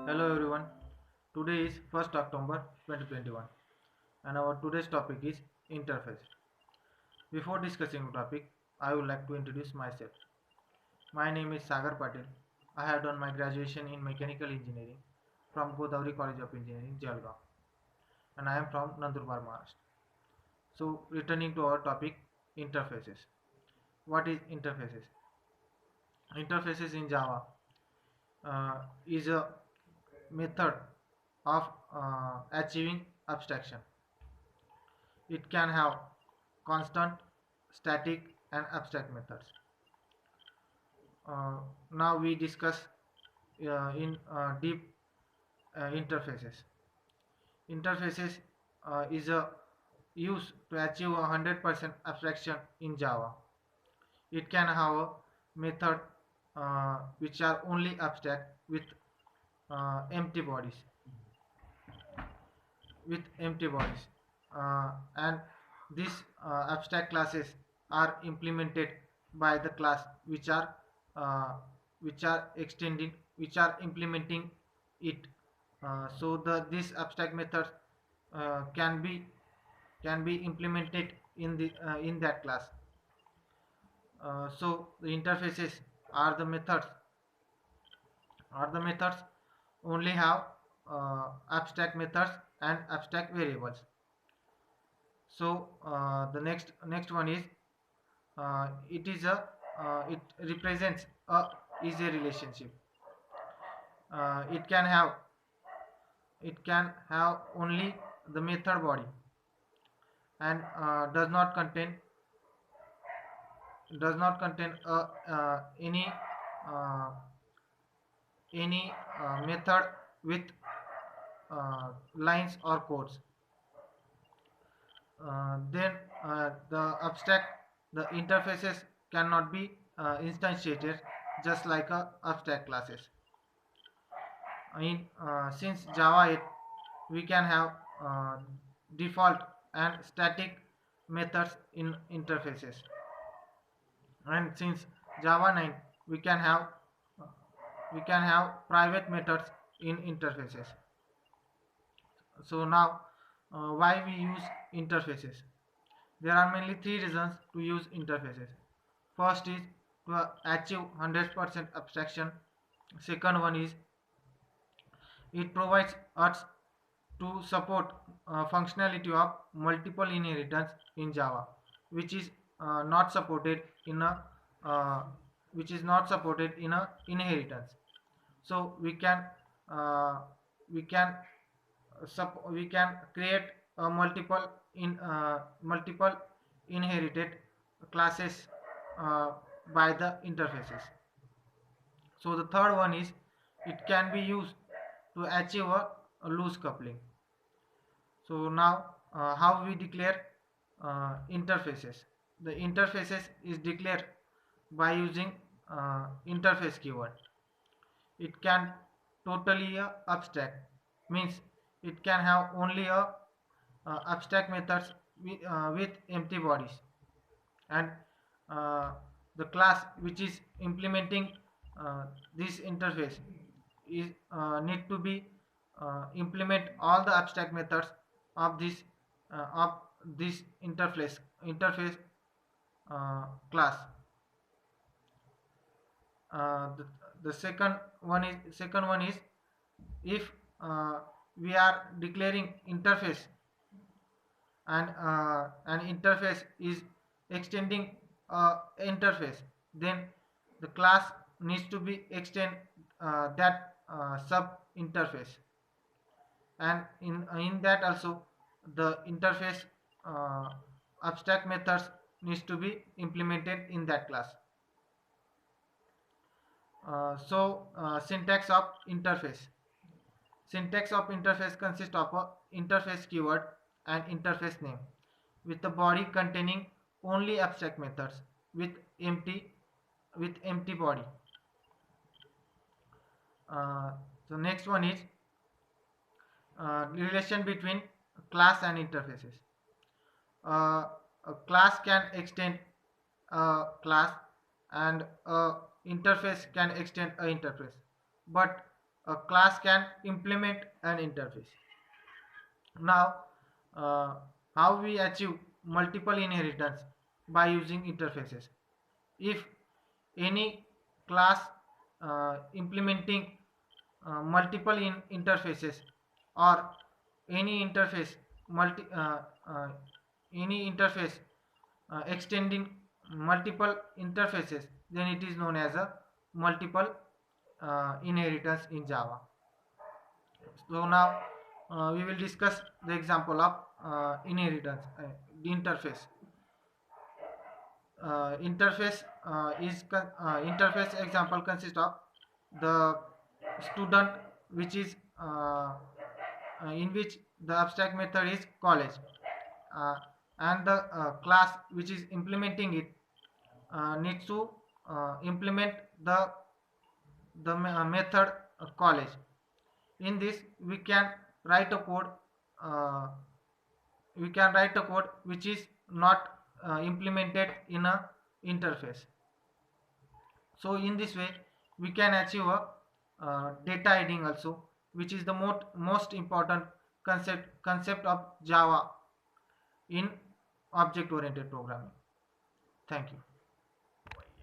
Hello everyone. Today is 1st October 2021 and our today's topic is interface. Before discussing the topic, I would like to introduce myself. My name is Sagar Patil. I have done my graduation in mechanical engineering from Godavari College of Engineering, Jalgaon, and I am from Nandurbar, Maharashtra. So, returning to our topic, interfaces. What is interfaces? Interfaces in Java is a method of achieving abstraction. It can have constant, static, and abstract methods. Uh, Now we discuss in deep interfaces. Interfaces is a use to achieve 100% abstraction in Java. It can have a method which are only abstract empty bodies with empty bodies, and these abstract classes are implemented by the class uh, which are extending which are implementing it. So the these abstract methods can be implemented in that class. So the interfaces are the methods are the methods only have abstract methods and abstract variables. So the next one is it represents a is a relationship. Uh, it can have it can have only the method body and does not contain uh, any method with lines or codes. Then the interfaces cannot be instantiated just like abstract classes. Since Java 8 we can have uh, default and static methods in interfaces, and since Java 9 we can have private methods in interfaces. So now, why we use interfaces? There are mainly three reasons to use interfaces. First is to achieve 100% abstraction. Second one is it provides us to support functionality of multiple inheritance in Java, which is not supported in a uh, inheritance. So uh, we can we can create multiple inherited classes uh, by the interfaces. So the third one is it can be used to achieve a loose coupling. So now, how we declare interfaces? The interfaces is declared by using interface keyword. It can totally abstract, means it can have only a abstract methods with empty bodies, and uh, the class which is implementing uh, this interface is need to be implement all the abstract methods of this interface class. uh, the, the second one is if uh, we are declaring interface, and an interface is extending interface, then the class needs to be extend that sub interface, and in that also the interface uh, abstract methods needs to be implemented in that class. Syntax of interface. Syntax of interface consists of a interface keyword and interface name with the body containing only abstract methods with empty body. Uh, so next one is relation between class and interfaces. A class can extend a class, and a interface can extend a interface, but a class can implement an interface. Now, uh, how we achieve multiple inheritance by using interfaces? If any class implementing multiple interfaces, or any interface multi any interface extending multiple interfaces, then it is known as a multiple inheritance in Java. So now we will discuss the example of inheritance, the interface. Interface example consists of the student, which is in which the abstract method is college, uh, and the class which is implementing it needs to implement the method college. In this write a code uh, we can write a code which is not implemented in a interface. So in this way we can achieve a data hiding also, which is the most important concept of Java in object oriented programming. Thank you.